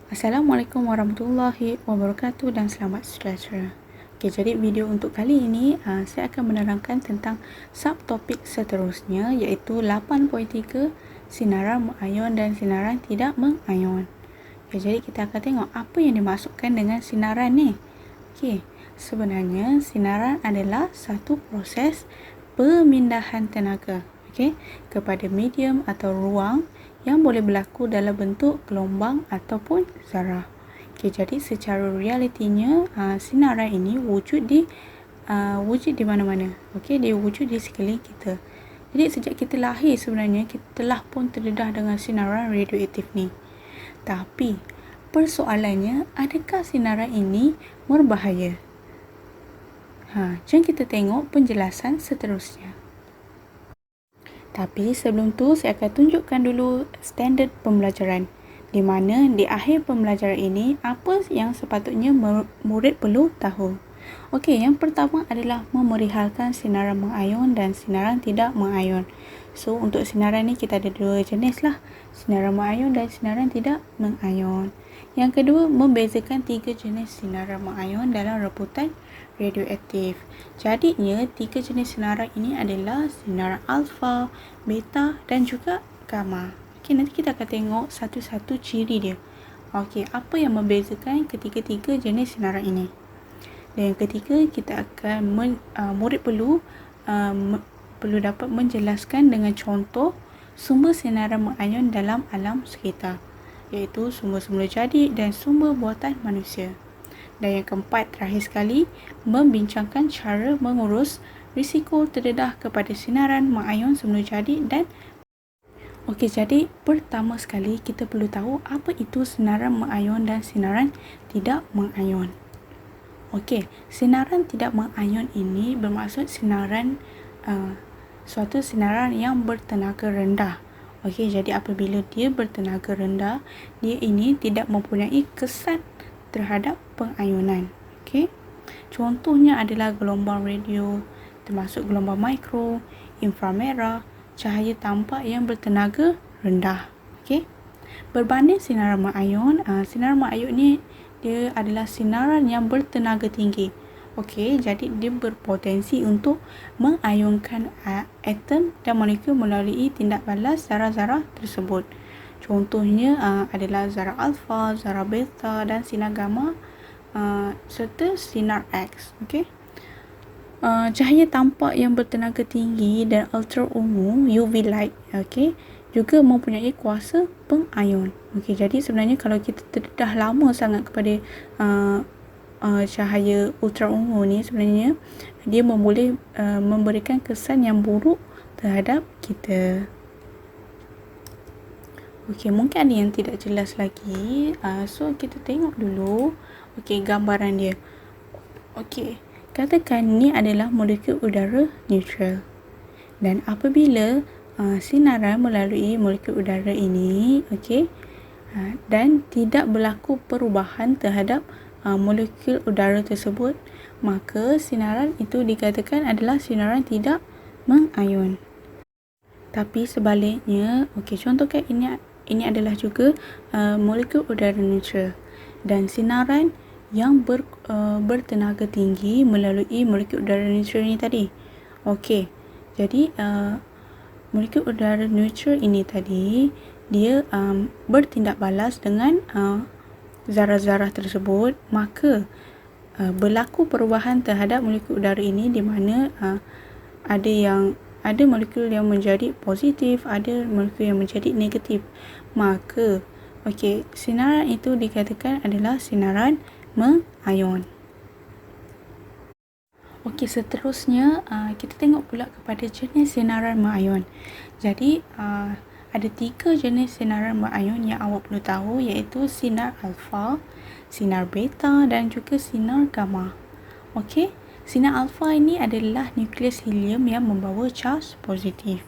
Assalamualaikum warahmatullahi wabarakatuh dan selamat sejahtera. Okey, jadi video untuk kali ini saya akan menerangkan tentang subtopik seterusnya iaitu 8.3 sinaran mengayon dan sinaran tidak mengayon. Okey, jadi kita akan tengok apa yang dimaksudkan dengan sinaran ni. Okey, sebenarnya sinaran adalah satu proses pemindahan tenaga kepada medium atau ruang yang boleh berlaku dalam bentuk gelombang ataupun zarah. Jadi secara realitinya sinaran ini wujud di mana-mana. Dia wujud di sekeliling kita. Jadi sejak kita lahir sebenarnya kita telah pun terdedah dengan sinaran radioaktif ni. Tapi persoalannya, adakah sinaran ini berbahaya? Jom kita tengok penjelasan seterusnya. Tapi sebelum tu saya akan tunjukkan dulu standard pembelajaran di mana di akhir pembelajaran ini apa yang sepatutnya murid perlu tahu. Okey, yang pertama adalah memerihalkan sinaran mengayon dan sinaran tidak mengayon. So untuk sinaran ni kita ada dua jenis lah, sinaran mengayon dan sinaran tidak mengayon. Yang kedua, membezakan tiga jenis sinaran mengayon dalam reputan radioaktif. Jadinya tiga jenis sinaran ini adalah sinaran alfa, beta dan juga gamma. Okey, nanti kita akan tengok satu-satu ciri dia. Okey, apa yang membezakan ketiga-tiga jenis sinaran ini? Dan yang ketiga, kita akan murid perlu dapat menjelaskan dengan contoh sumber sinaran mengayon dalam alam sekitar, iaitu sumber semula jadi dan sumber buatan manusia. Dan yang keempat, terakhir sekali, membincangkan cara mengurus risiko terdedah kepada sinaran mengayon semula jadi dan okey, jadi pertama sekali kita perlu tahu apa itu sinaran mengayon dan sinaran tidak mengayon. Okey, sinaran tidak mengayon ini bermaksud suatu sinaran yang bertenaga rendah. Okey, jadi apabila dia bertenaga rendah, dia ini tidak mempunyai kesan terhadap pengayonan. Okey. Contohnya adalah gelombang radio, termasuk gelombang mikro, inframerah, cahaya tampak yang bertenaga rendah. Okey. Berbanding sinaran mengayon, sinaran mengayon ni dia adalah sinaran yang bertenaga tinggi. Okey, jadi dia berpotensi untuk mengayunkan atom dan molekul melalui tindak balas zarah-zarah tersebut. Contohnya adalah zarah alfa, zarah beta dan sinar gamma serta sinar X. Okey. Cahaya tampak yang bertenaga tinggi dan ultra ungu UV light, juga mempunyai kuasa pengayon. Jadi sebenarnya kalau kita dah lama sangat kepada cahaya ultra ungu ni, sebenarnya dia boleh memberikan kesan yang buruk terhadap kita. Mungkin ada yang tidak jelas lagi. So kita tengok dulu gambaran dia. Katakan ni adalah molekul udara neutral. Dan apabila sinaran melalui molekul udara ini, dan tidak berlaku perubahan terhadap molekul udara tersebut, maka sinaran itu dikatakan adalah sinaran tidak mengayon. Tapi sebaliknya, contohkan ini adalah juga molekul udara neutral dan sinaran yang bertenaga tinggi melalui molekul udara neutral ini tadi. Jadi molekul udara neutral ini tadi dia bertindak balas dengan zarah-zarah tersebut, maka berlaku perubahan terhadap molekul udara ini di mana ada molekul yang menjadi positif, ada molekul yang menjadi negatif. Maka sinaran itu dikatakan adalah sinaran mengayon. Seterusnya kita tengok pula kepada jenis sinaran mengayon. Jadi ada tiga jenis sinaran mengayon yang awak perlu tahu, iaitu sinar alfa, sinar beta dan juga sinar gamma. Sinar alfa ini adalah nukleus helium yang membawa charge positif.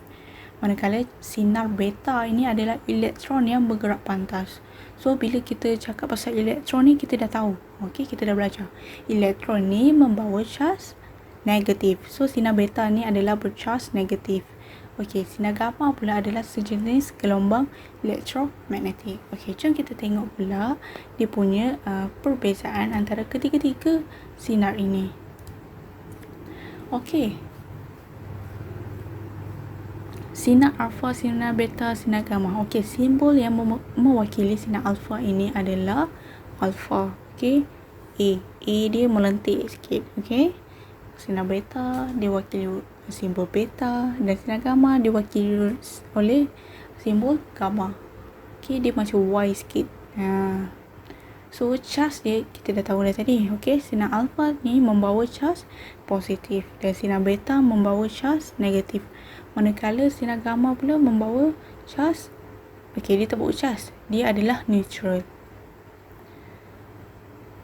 Manakala sinar beta ini adalah elektron yang bergerak pantas. So bila kita cakap pasal elektron ni, kita dah tahu. Kita dah belajar. Elektron ni membawa charge negatif. So sinar beta ni adalah bercharge negatif. Okey, sinar gamma pula adalah sejenis gelombang elektromagnetik. Okey, jom kita tengok pula dia punya perbezaan antara ketiga-tiga sinar ini. Okey. Sinar alfa, sinar beta, sinar gamma. Okey, simbol yang mewakili sinar alfa ini adalah alfa. Okey. A dia melentik sikit. Okey. Sinar beta diwakili simbol beta dan sinar gamma diwakili oleh simbol gamma. Okey, dia macam Y sikit. So, charge dia kita dah tahu dah tadi. Okey, sinar alfa ni membawa charge positif dan sinar beta membawa charge negatif. Manakala sinar gamma pula membawa charge, okey, dia tak bawa charge. Dia adalah neutral.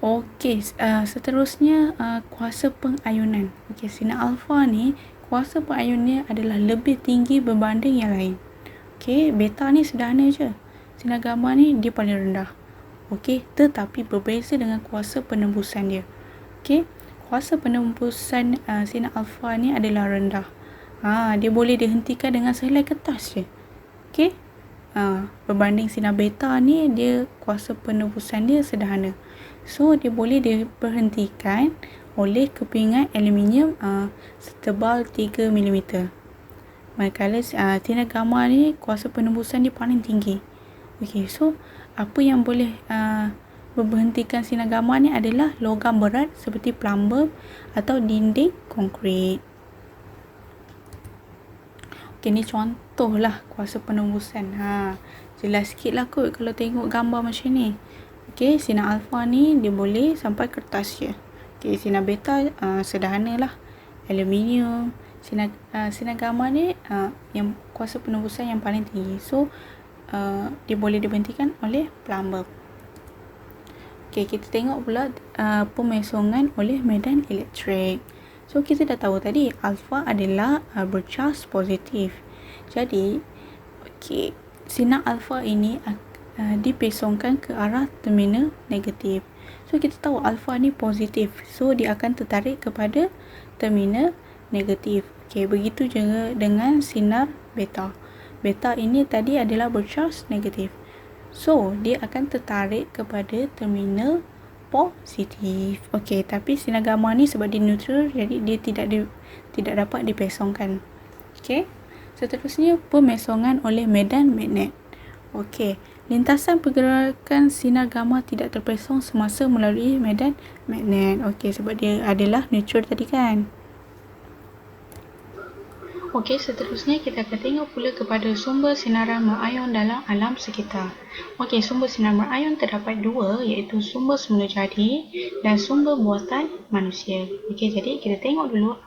Okey, seterusnya kuasa pengayunan. Okey, sinar alfa ni kuasa pengayunannya adalah lebih tinggi berbanding yang lain. Okey, beta ni sederhana je. Sinar gamma ni dia paling rendah. Okey, tetapi berbeza dengan kuasa penembusan dia. Okey, kuasa penembusan sinar alfa ni adalah rendah. Dia boleh dihentikan dengan sehelai kertas je. Okey. Berbanding sinar beta ni dia kuasa penembusan dia sederhana. So dia boleh diberhentikan oleh kepingan aluminium setebal 3 mm. Manakala sinar gamma ni kuasa penembusan dia paling tinggi. Okey, so apa yang boleh memberhentikan sinar gamma ni adalah logam berat seperti plumber atau dinding konkrit. Okey, ni contohlah kuasa penembusan. Jelas sikit lah kot kalau tengok gambar macam ni. Okey, sinar alfa ni dia boleh sampai kertas je. Okey, sinar beta sederhana lah, aluminium. Sinar gamma ni yang kuasa penembusan yang paling tinggi. So dia boleh diberhentikan oleh plumber. Okey, kita tengok pula pemesongan oleh medan elektrik. So kita dah tahu tadi alfa adalah bercharge positif. Jadi okey, sinar alfa ini dipesongkan ke arah terminal negatif. So kita tahu alfa ni positif. So dia akan tertarik kepada terminal negatif. Okey, begitu juga dengan sinar beta. Beta ini tadi adalah bercharge negatif. So dia akan tertarik kepada terminal positif. Okey, tapi sinar gamma ni sebab dia neutral, jadi dia tidak dapat dipesongkan. Okey. Seterusnya pemesongan oleh medan magnet. Okey, lintasan pergerakan sinar gamma tidak terpesong semasa melalui medan magnet. Okey, sebab dia adalah neutral tadi kan. Okey, seterusnya kita akan tengok pula kepada sumber sinaran berayon dalam alam sekitar. Okey, sumber sinaran berayon terdapat dua, iaitu sumber semula jadi dan sumber buatan manusia. Okey, jadi kita tengok dulu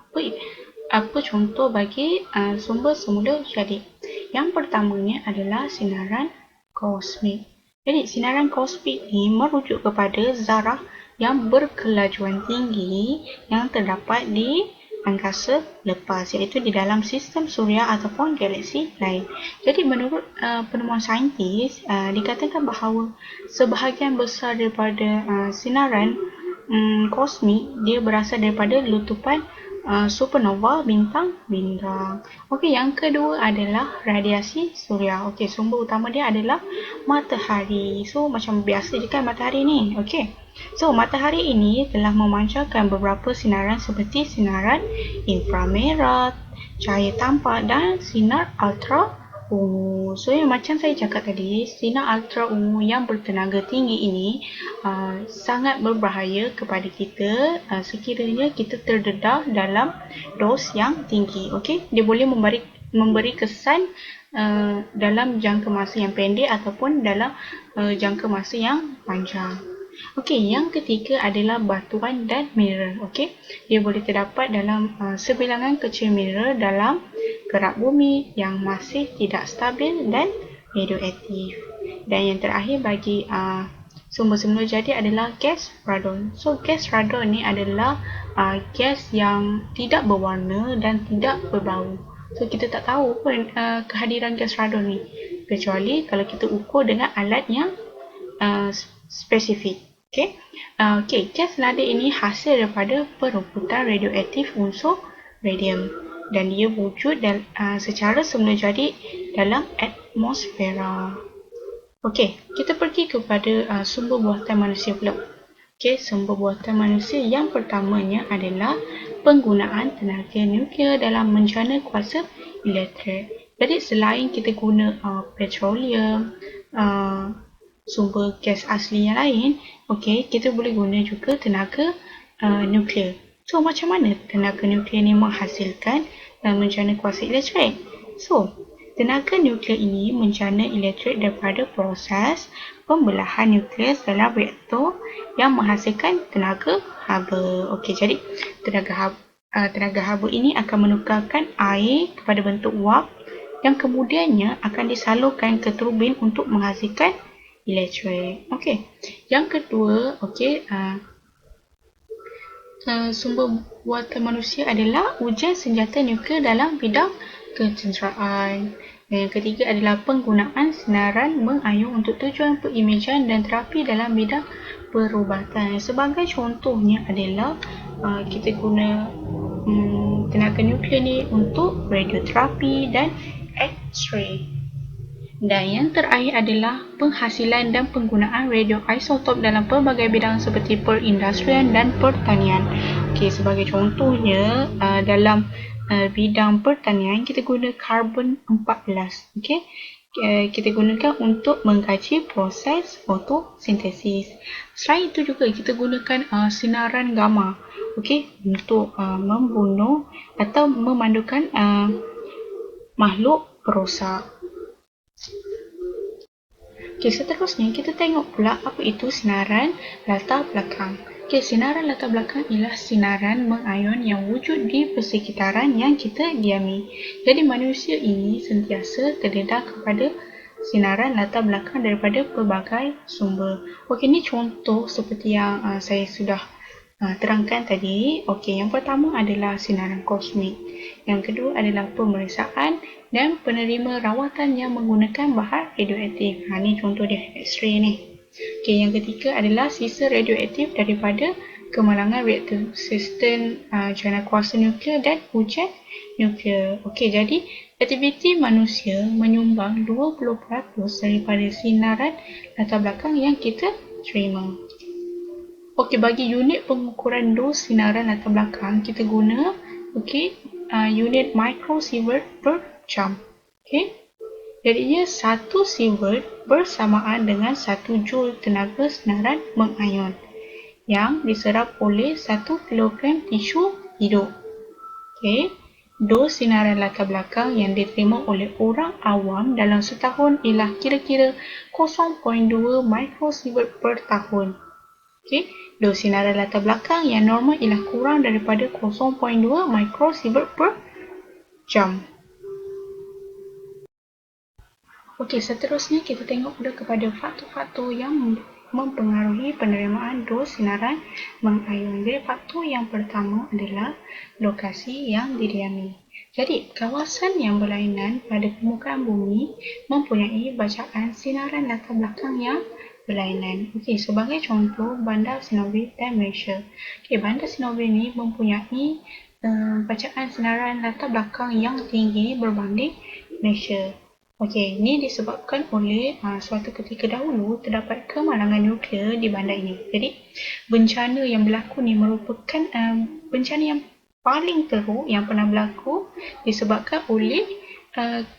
apa contoh bagi sumber semula jadi. Yang pertamanya adalah sinaran kosmik. Jadi, sinaran kosmik ni merujuk kepada zarah yang berkelajuan tinggi yang terdapat di angkasa lepas, iaitu di dalam sistem suria ataupun galaksi lain. Jadi menurut penemuan saintis, dikatakan bahawa sebahagian besar daripada sinaran kosmik dia berasal daripada letupan supernova bintang-bintang. Okey, yang kedua adalah radiasi suria. Okey, sumber utama dia adalah matahari. So macam biasa je kan matahari ni. Okey. So matahari ini telah memancarkan beberapa sinaran seperti sinaran inframerah, cahaya tampak dan sinar ultra ungu. So yang macam saya cakap tadi, sinar ultra ungu yang bertenaga tinggi ini sangat berbahaya kepada kita sekiranya kita terdedah dalam dos yang tinggi. Okey, dia boleh memberi kesan dalam jangka masa yang pendek ataupun dalam jangka masa yang panjang. Okey, yang ketiga adalah batuan dan mineral. Okey, dia boleh terdapat dalam sebilangan kecil mineral dalam kerak bumi yang masih tidak stabil dan radioaktif. Dan yang terakhir bagi sumber semula jadi adalah gas radon. So gas radon ni adalah gas yang tidak berwarna dan tidak berbau. So kita tak tahu pun kehadiran gas radon ni, kecuali kalau kita ukur dengan alat yang spesifik. Okey, gas lada ini hasil daripada perebutan radioaktif unsur radium. dan dia wujud secara semula jadi dalam atmosfera. Okey, kita pergi kepada sumber buatan manusia pula. Okey, sumber buatan manusia yang pertamanya adalah penggunaan tenaga nuklear dalam menjana kuasa elektrik. Jadi selain kita guna petroleum, sumber gas asli yang lain, okey, kita boleh guna juga tenaga nuklear. So, macam mana tenaga nuklear ni menghasilkan menjana kuasa elektrik? So, tenaga nuklear ini menjana elektrik daripada proses pembelahan nukleus dalam reaktor yang menghasilkan tenaga haba. Okey, jadi tenaga haba ini akan menukarkan air kepada bentuk wap yang kemudiannya akan disalurkan ke turbin untuk menghasilkan elektrik. Okey. Yang kedua, sumber buatan manusia adalah ujian senjata nuklear dalam bidang ketenteraan. Dan yang ketiga adalah penggunaan sinaran mengayun untuk tujuan perimejan dan terapi dalam bidang perubatan. Sebagai contohnya adalah kita guna tenaga nuklear ni untuk radioterapi dan X-ray. Dan yang terakhir adalah penghasilan dan penggunaan radioisotop dalam pelbagai bidang seperti perindustrian dan pertanian. Okey, sebagai contohnya dalam bidang pertanian kita guna karbon 14. Okey. Kita gunakan untuk mengkaji proses fotosintesis. Selain itu juga kita gunakan sinaran gamma, okey, untuk membunuh atau memandukan makhluk perosak. Okey, seterusnya kita tengok pula apa itu sinaran latar belakang. Okey, sinaran latar belakang ialah sinaran mengayun yang wujud di persekitaran yang kita diami. Jadi manusia ini sentiasa terdedah kepada sinaran latar belakang daripada pelbagai sumber. Okey, ini contoh seperti yang saya sudah terangkan tadi. Okey, yang pertama adalah sinaran kosmik. Yang kedua adalah pemeriksaan dan penerima rawatan yang menggunakan bahan radioaktif. Ini contoh dia X-ray ni. Okey, yang ketiga adalah sisa radioaktif daripada kemalangan reaktor sistem jana kuasa nuklear dan ujian nuklear. Okey, jadi aktiviti manusia menyumbang 20% daripada sinaran latar belakang yang kita terima. Okey, bagi unit pengukuran dos sinaran latar belakang kita guna unit microsievert per jam. Okey. Jadinya 1 sievert bersamaan dengan 1 joule tenaga sinaran mengayun yang diserap oleh 1 kilogram tisu hidup. Okey. Dos sinaran latar belakang yang diterima oleh orang awam dalam setahun ialah kira-kira 0.2 microsievert per tahun. Okey. Dos sinaran latar belakang yang normal ialah kurang daripada 0.2 microsievert per jam. Okey, seterusnya kita tengok pula kepada faktor-faktor yang mempengaruhi penerimaan dos sinaran mengayun. Jadi faktor yang pertama adalah lokasi yang didiami. Jadi kawasan yang berlainan pada permukaan bumi mempunyai bacaan sinaran latar belakang yang berlainan. Okey, sebagai contoh Bandar Sinovi dan Malaysia. Okey, Bandar Sinovi ini mempunyai bacaan sinaran latar belakang yang tinggi berbanding Malaysia. Okey, ini disebabkan oleh suatu ketika dahulu terdapat kemalangan nuklear di bandar ini. Jadi, bencana yang berlaku ni merupakan bencana yang paling teruk yang pernah berlaku disebabkan oleh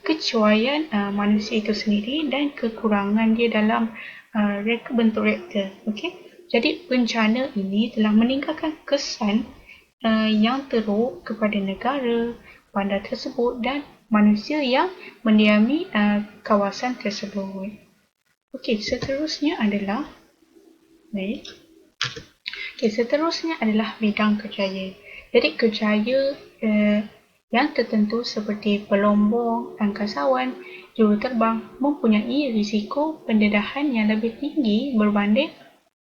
kecuaian manusia itu sendiri dan kekurangan dia dalam bentuk reaktor. Okey. Jadi, bencana ini telah meninggalkan kesan yang teruk kepada negara, bandar tersebut dan manusia yang mendiami kawasan tersebut. Okey, seterusnya adalah bidang kerjaya. Jadi kerjaya yang tertentu seperti pelombong, angkasawan, juruterbang mempunyai risiko pendedahan yang lebih tinggi berbanding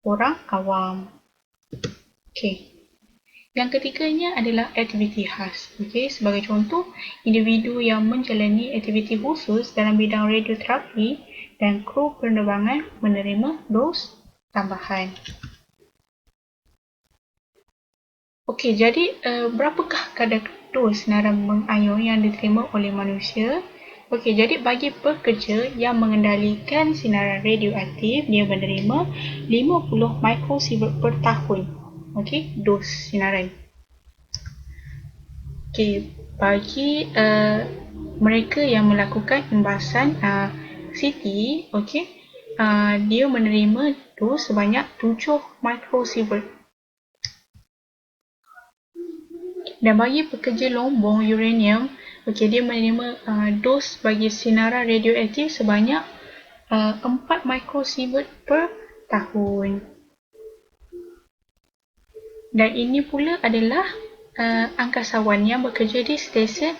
orang awam. Okey. Yang ketiganya adalah aktiviti khas. Okey, sebagai contoh, individu yang menjalani aktiviti khusus dalam bidang radioterapi dan kru penerbangan menerima dos tambahan. Okey, jadi berapakah kadar dos sinaran mengayor yang diterima oleh manusia? Okey, jadi bagi pekerja yang mengendalikan sinaran radioaktif, dia menerima 50 mikrosievert per tahun. Okey, dos sinaran. Okey, bagi mereka yang melakukan embasan CT, okey, dia menerima dos sebanyak 7 mikrosievert. Dan bagi pekerja lombong uranium, okey, dia menerima dos bagi sinaran radioaktif sebanyak 4 mikrosievert per tahun. Dan ini pula adalah angkasawan yang bekerja di stesen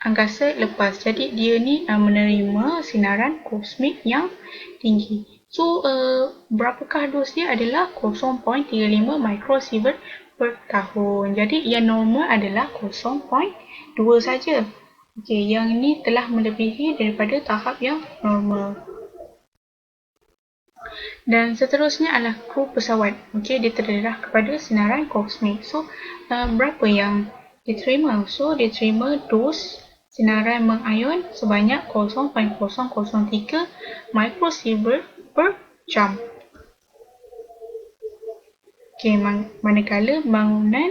angkasa lepas. Jadi dia ni menerima sinaran kosmik yang tinggi. So, berapakah dos dia adalah 0.35 mikrosievert per tahun. Jadi yang normal adalah 0.2 saja. Okey, yang ini telah melebihi daripada tahap yang normal. Dan seterusnya adalah kru pesawat. Okey, dia terdedah kepada sinaran kosmik. So, berapa yang diterima? So, diterima dos sinaran mengayon sebanyak 0.003 mikrosievert per jam. Okey, manakala bangunan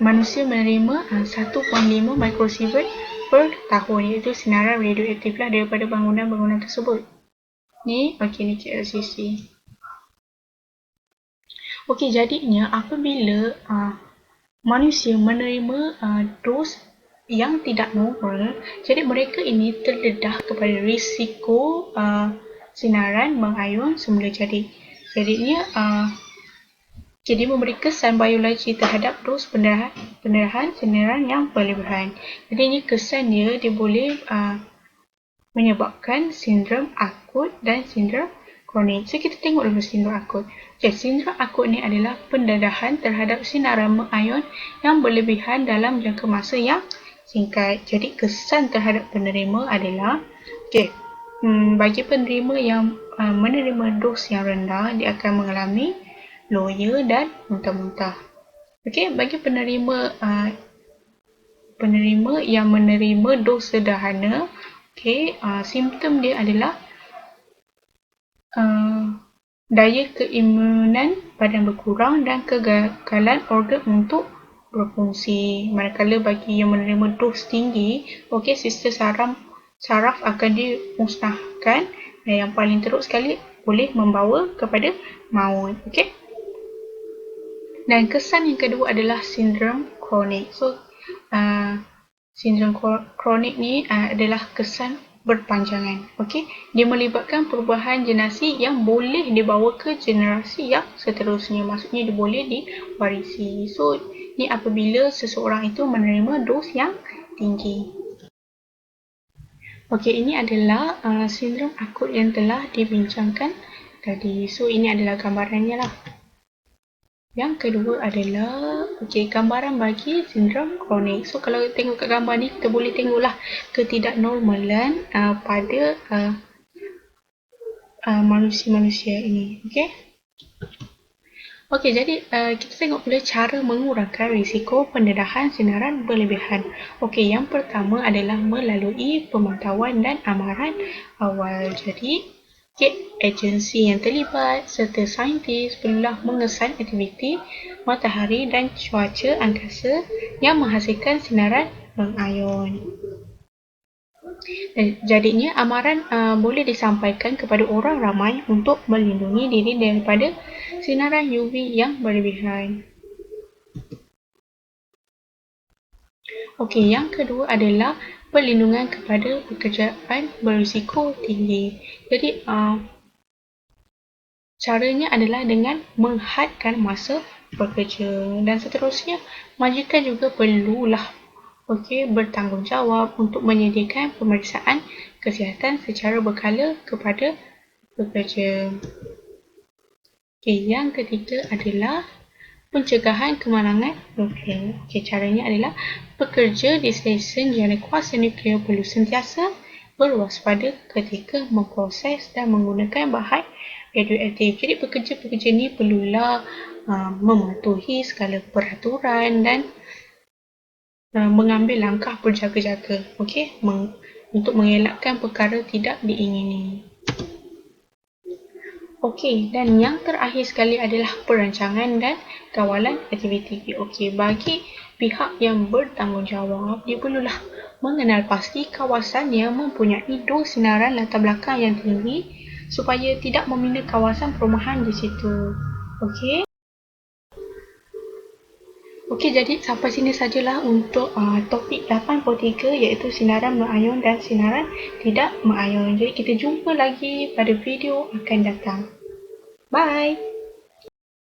manusia menerima 1.5 mikrosievert per tahun, iaitu sinaran radioaktif lah daripada bangunan-bangunan tersebut. Ni KLCC. Okey, jadinya apabila manusia menerima dos yang tidak normal, jadi mereka ini terdedah kepada risiko sinaran mengayon semula jadi. Jadinya jadi memberi kesan biologi terhadap dos pendarahan sinaran yang berlebihan. Jadi ini kesan dia boleh menyebabkan sindrom akut dan sindrom kronik. So kita tengok dulu sindrom akut. Okay, sindrom akut ni adalah pendedahan terhadap sinaran mengayon yang berlebihan dalam jangka masa yang singkat. Jadi kesan terhadap penerima adalah bagi penerima yang menerima dos yang rendah, dia akan mengalami loya dan muntah-muntah. Okey, bagi penerima yang menerima dos sederhana, simptom dia adalah daya keimunan badan berkurang dan kegagalan organ untuk berfungsi. Manakala bagi yang menerima dos tinggi, sistem saraf akan dimusnahkan dan yang paling teruk sekali boleh membawa kepada maut. Okey. Dan kesan yang kedua adalah sindrom kronik. So, sindrom kronik ni adalah kesan berpanjangan. Okey, dia melibatkan perubahan generasi yang boleh dibawa ke generasi yang seterusnya. Maksudnya dia boleh diwarisi. So, ni apabila seseorang itu menerima dos yang tinggi. Okey, ini adalah sindrom akut yang telah dibincangkan tadi. So, ini adalah gambarannya lah. Yang kedua adalah gambaran bagi sindrom kronik. So, kalau tengok kat gambar ni, kita boleh tengoklah ketidaknormalan pada manusia-manusia ini. Okey, jadi kita tengok pula cara mengurangkan risiko pendedahan sinaran berlebihan. Okey, yang pertama adalah melalui pemantauan dan amaran awal. Jadi, agensi yang terlibat serta saintis perlulah mengesan aktiviti matahari dan cuaca angkasa yang menghasilkan sinaran mengayon. Jadinya amaran boleh disampaikan kepada orang ramai untuk melindungi diri daripada sinaran UV yang berlebihan. Okey, yang kedua adalah perlindungan kepada pekerjaan berisiko tinggi. Jadi, caranya adalah dengan menghadkan masa bekerja dan seterusnya. Majikan juga perlulah bertanggungjawab untuk menyediakan pemeriksaan kesihatan secara berkala kepada pekerja. Yang ketiga adalah pencegahan kemalangan nuklear. Caranya adalah pekerja di stesen jana kuasa nuklear perlu sentiasa berwaspada ketika memproses dan menggunakan bahan radioaktif. Jadi pekerja-pekerja ni perlulah mematuhi segala peraturan dan mengambil langkah berjaga-jaga, okey, untuk mengelakkan perkara tidak diingini. Okey, dan yang terakhir sekali adalah perancangan dan kawalan aktiviti. Okey, bagi pihak yang bertanggungjawab, dia perlulah mengenal pasti kawasan yang mempunyai dos sinaran latar belakang yang tinggi supaya tidak membina kawasan perumahan di situ. Okey. Okey, jadi sampai sini sajalah untuk topik 83 iaitu sinaran mengayon dan sinaran tidak mengayon. Jadi kita jumpa lagi pada video akan datang. Bye!